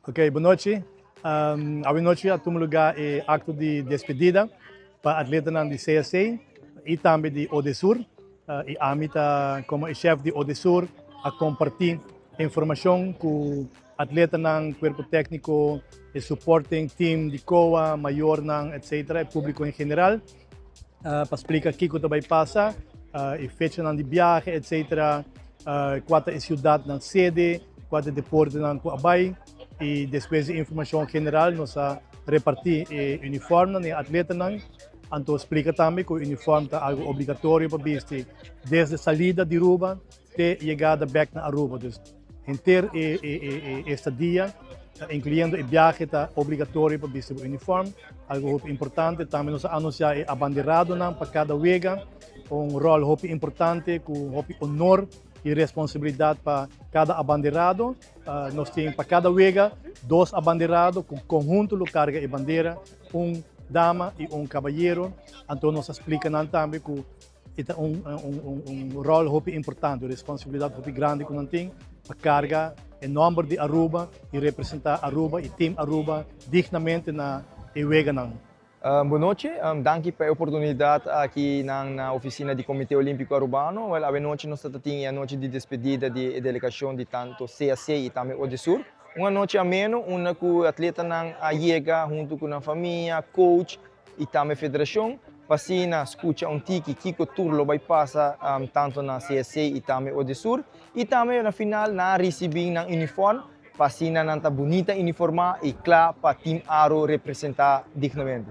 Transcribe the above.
Ok, boa noite. A noite a todo lugar é acto de despedida para atleta de CSA e também de Odesur. E a mim como chefe de Odesur a compartilhar informação com atleta ng cuerpo técnico, e supporting team de COA, maior ng etc. Público em geral. Para explicar o que vai passar, e fecha de viagem, etc. Qual é a cidade na sede, qual é o deporte na Kuabay. E depois de informação general, nós repartir o uniforme no atleta. Então, explica também que o uniforme é algo obrigatório para vestir desde a saída de Aruba até a chegada back na Aruba. Então, inteiro este dia, incluindo a viagem, é obrigatório para vestir o uniforme. Algo importante, também nós anunciar o abanderado para cada vega, rol importante, com honor e responsabilidade para cada abanderado. Nós temos para cada vega 2 abanderados com conjunto do carga e bandeira, dama e cavalheiro. Então nós explicamos também que é rol importante, responsabilidade grande que nós temos para carga em nome de Aruba e representar Aruba e team Aruba dignamente na vega. Boa noite, danke pela oportunidade aqui na oficina do Comitê Olímpico Arubano. A noite nós temos a noite de despedida de delegação de tanto CAC e também Odesur. Uma noite ameno, onde o atleta chega junto com a família, coach e também a federação. Passina escuta tiki que turlo vai passar tanto na CAC e também Odesur. E também na final na receber ng uniforme. Passina nanta bonita uniforma e claro para Team Aro representar dignamente.